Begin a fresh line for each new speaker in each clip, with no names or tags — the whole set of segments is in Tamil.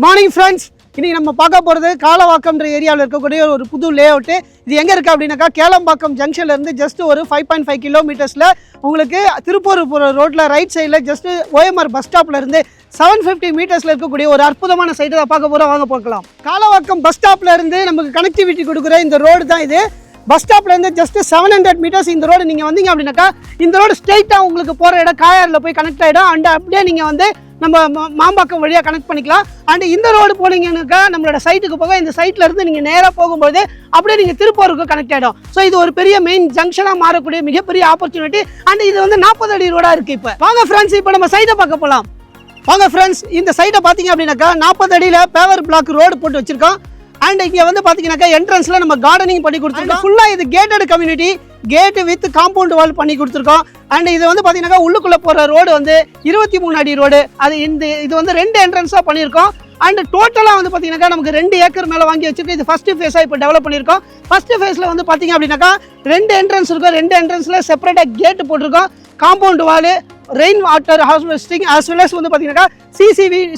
மார்னிங் ஃப்ரெண்ட்ஸ், இன்னைக்கு நம்ம பார்க்க போகிறது காலவாக்கம்ன்ற ஏரியாவில் இருக்கக்கூடிய ஒரு புது லே அவுட்டு. இது எங்கே இருக்குது அப்படின்னாக்கா கேளம்பாக்கம் ஜங்ஷன்லேருந்து ஜஸ்ட் ஒரு 5.5 கிலோமீட்டர்ஸில் உங்களுக்கு திருப்பூர் போகிற ரோட்டில் ரைட் சைடில் ஜஸ்ட் OMR பஸ் ஸ்டாப்லேருந்து 750 மீட்டர்ஸில் இருக்கக்கூடிய ஒரு அற்புதமான சைட்டை தான் பார்க்க போகிறோம். வாங்க பார்க்கலாம். காலவாக்கம் பஸ் ஸ்டாப்லேருந்து நமக்கு கனெக்டிவிட்டி கொடுக்குற இந்த ரோடு தான் இது. பஸ் ஸ்டாப்லேருந்து ஜஸ்ட் 700 மீட்டர்ஸ் இந்த ரோடு நீங்கள் வந்தீங்க அப்படின்னாக்கா இந்த ரோடு ஸ்ட்ரெயிட்டாக உங்களுக்கு போகிற இடம் காயாரில் போய் கனெக்ட் ஆகிடும். அண்ட் அப்படியே நீங்கள் வந்து நம்ம மாம்பாக்கம் வழியாக கனெக்ட் பண்ணிக்கலாம். அண்ட் இந்த ரோடு போனீங்கன்னாக்கா நம்மளோட சைட்டுக்கு போக இந்த சைட்ல இருந்து நீங்கள் நேராக போகும்போது அப்படியே நீங்கள் திருப்பூருக்கு கனெக்ட் ஆகிடும். ஸோ இது ஒரு பெரிய மெயின் ஜங்ஷனாக மாறக்கூடிய மிகப்பெரிய ஆப்பர்ச்சுனிட்டி. அண்ட் இது வந்து 40 அடி ரோடாக இருக்குது. இப்போ வாங்க ஃப்ரெண்ட்ஸ், இப்போ நம்ம சைட்டை பார்க்க போகலாம். வாங்க ஃப்ரெண்ட்ஸ், இந்த சைட்டை பார்த்தீங்க அப்படின்னாக்கா 40 அடியில் பேவர் பிளாக் ரோடு போட்டு வச்சிருக்கோம். அண்ட் இங்கே வந்து பார்த்தீங்கன்னாக்கா என்ட்ரன்ஸில் நம்ம கார்டனிங் பண்ணி கொடுத்துருக்கோம். ஃபுல்லாக இது கேட்டட் கம்யூனிட்டி, கேட்டு வித் காம்பவுண்ட் வால் பண்ணி கொடுத்துருக்கோம். அண்ட் இது வந்து பார்த்தீங்கன்னாக்கா உள்ளுக்குள்ளே போகிற ரோடு வந்து 23 அடி ரோடு. அது இது வந்து 2 என்ட்ரன்ஸாக பண்ணியிருக்கோம். அண்ட் டோட்டலாக வந்து பார்த்தீங்கன்னாக்கா நமக்கு 2 ஏக்கர் மேலே வாங்கி வச்சிருக்கோம். இது ஃபஸ்ட்டு ஃபேஸாக இப்போ டெவலப் பண்ணியிருக்கோம். ஃபஸ்ட்டு ஃபேஸில் வந்து பார்த்தீங்க அப்படின்னாக்கா 2 என்ட்ரன்ஸ் இருக்கும். 2 என்ட்ரன்ஸில் செப்பரேட்டாக கேட்டு போட்டிருக்கோம். Compound wall, rain water harvesting as well as வந்து பார்த்தீங்கன்னாக்கா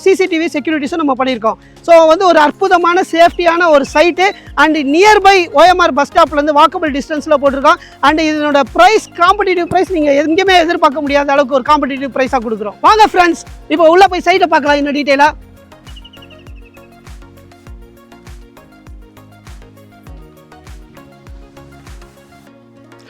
சிசிடிவி செக்யூரிட்டிஸும் நம்ம பண்ணியிருக்கோம். ஸோ வந்து ஒரு அற்புதமான சேஃப்டியான ஒரு site. And nearby OMR bus ஸ்டாப்லேருந்து வாக்கபிள் டிஸ்டன்ஸில் போட்டிருக்கோம். அண்ட் இதனோட ப்ரைஸ் காம்படிட்டிவ் ப்ரைஸ் நீங்கள் எங்கேயுமே எதிர்பார்க்க முடியாத அளவுக்கு ஒரு காம்படிட்டிவ் ப்ரைஸாக கொடுக்குறோம். வாங்க ஃப்ரெண்ட்ஸ், இப்போ உள்ளே போய் சைட்டை பார்க்கலாம் இன்னும் டீட்டெயிலாக.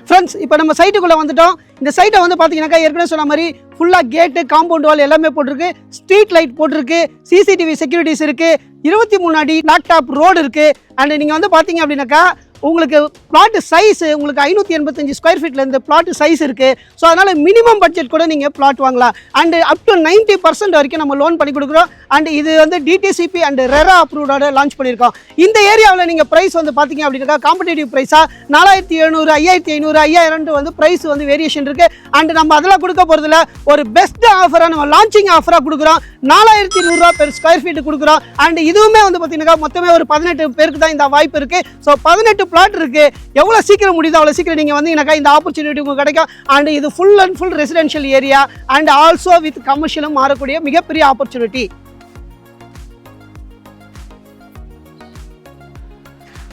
ஃப்ரெண்ட்ஸ், இப்போ நம்ம சைட்டுக்குள்ளே வந்துட்டோம். இந்த சைட்டை வந்து பார்த்தீங்கன்னாக்கா ஏற்கனவே சொன்ன மாதிரி ஃபுல்லாக கேட்டு, காம்பவுண்ட் வால் எல்லாமே போட்டிருக்கு. ஸ்ட்ரீட் லைட் போட்டிருக்கு. சிசிடிவி செக்யூரிட்டிஸ் இருக்குது. 23 அடி லேப்டாப் ரோடு இருக்குது. அண்ட் நீங்கள் வந்து பார்த்தீங்க அப்படின்னாக்கா உங்களுக்கு பிளாட் சைஸ் உங்களுக்கு 585 ஸ்கொயர் ஃபீட்லேருந்து பிளாட் சைஸ் இருக்குது. ஸோ அதனால் மினிமம் பட்ஜெட் கூட நீங்கள் பிளாட் வாங்கலாம். அண்டு அப் டு 90% வரைக்கும் நம்ம லோன் பண்ணி கொடுக்குறோம். அண்ட் இது வந்து DTCP அண்ட் ரெரா அப்ரூவ்டோட லான்ச் பண்ணியிருக்கோம். இந்த ஏரியாவில் நீங்கள் ப்ரைஸ் வந்து பார்த்தீங்க அப்படின்னாக்கா காம்படிட்டிவ் ப்ரைஸாக 4700, 5500, 5000 வந்து ப்ரைஸ் வந்து வேரியேஷன் இருக்குது. அண்ட் நம்ம அதெல்லாம் கொடுக்க போகிறதுல ஒரு பெஸ்ட் ஆஃபராக நம்ம லான்ச்சிங் ஆஃபராக கொடுக்குறோம். 4100 பெர் ஸ்கொயர் ஃபீட்டு கொடுக்குறோம். அண்ட் இதுவுமே வந்து பார்த்தீங்கன்னாக்கா மொத்தமே ஒரு 18 பேருக்கு தான் இந்த வாய்ப்பு இருக்குது. ஸோ 18 பிளாட் இருக்கு. எவ்வளவு சீக்கிரம் முடியுதோ அவ்வளவு சீக்கிரம் நீங்க வந்தீங்கன்னாக்கா இந்த ஆப்பர்ச்சுனிட்டி உங்களுக்கு கிடைக்கும். அண்ட் இது full and full residential area and also with கமர்ஷியலும் மாறக்கூடிய மிகப்பெரிய ஆப்பர்ச்சுனிட்டி.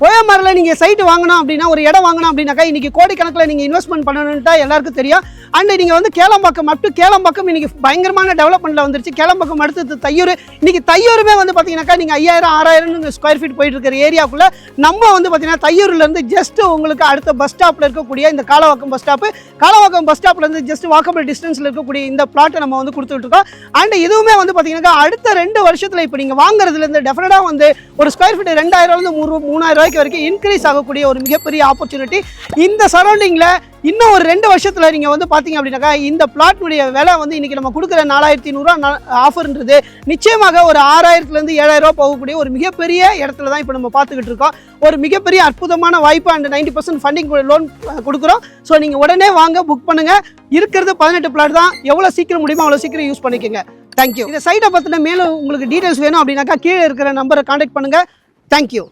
OMRல நீங்கள் சைட்டு வாங்கணும் அப்படின்னா, ஒரு இடம் வாங்கணும் அப்படின்னாக்கா இன்றைக்கி கோடிக்கணக்கில் நீங்கள் இன்வெஸ்ட்மெண்ட் பண்ணணுன்ட்டா எல்லாருக்கும் தெரியும். அண்ட் நீங்கள் வந்து கேளம்பாக்கம் அப் டு கேளம்பாக்கம் இன்றைக்கி பயங்கரமான டெவலப்மெண்ட்டில் வந்துருச்சு. கேளம்பாக்கம் அடுத்தது தையூர். இன்றைக்கி தையூருமே வந்து பார்த்தீங்கன்னாக்கா நீங்கள் 5000, 6000 ஸ்கொயர் ஃபீட் போயிட்டு இருக்கிற ஏரியாவுக்குள்ளே நம்ம வந்து பார்த்தீங்கன்னா தையூர்லேருந்து ஜஸ்ட் உங்களுக்கு அடுத்த பஸ் ஸ்டாப்பில் இருக்கக்கூடிய இந்த Kalavakkam bus stop, Kalavakkam bus ஸ்டாப்லேருந்து ஜஸ்ட் வாக்கபிள் டிஸ்டன்ஸில் இருக்கக்கூடிய இந்த பிளாட்டை நம்ம வந்து கொடுத்துட்ருக்கோம். அண்ட் இதுவுமே வந்து பார்த்தீங்கன்னாக்கா அடுத்த 2 வருஷத்தில் இப்போ நீங்கள் வாங்குறதுலேருந்து டெஃபினட்டாக வந்து ஒரு ஸ்கொயர் ஃபீட் 2000 3000 வரைக்கும் இன்க்ரீஸ் ஆகக்கூடிய ஒரு மிகப்பெரிய ஆப்பர்ச்சுனிட்டி. இந்த சரௌண்டிங்கில் இன்னும் ஒரு 2 வருஷத்தில் நீங்கள் வந்து பார்த்தீங்க அப்படின்னாக்கா இந்த பிளாட்னுடைய விலை வந்து இன்றைக்கி நம்ம கொடுக்குற 4500 ஆஃபர்ன்றது நிச்சயமாக ஒரு 6000லேருந்து 7000 போகக்கூடிய ஒரு மிகப்பெரிய இடத்துல தான் இப்போ நம்ம பார்த்துக்கிட்டு இருக்கோம். ஒரு மிகப்பெரிய அற்புதமான வாய்ப்பு. அண்ட் 90% ஃபண்டிங் லோன் கொடுக்குறோம். ஸோ நீங்கள் உடனே வாங்க, புக் பண்ணுங்கள். இருக்கிறது 18 பிளாட் தான். எவ்வளோ சீக்கிரம் முடியுமோ அவ்வளோ சீக்கிரம் யூஸ் பண்ணிக்கோங்க. தேங்க்யூ. இந்த சைட்டை பற்றின மேலும் உங்களுக்கு டீட்டெயில்ஸ் வேணும் அப்படின்னாக்கா கீழே இருக்கிற நம்பரை கான்டாக்ட் பண்ணுங்கள். தேங்க்யூ.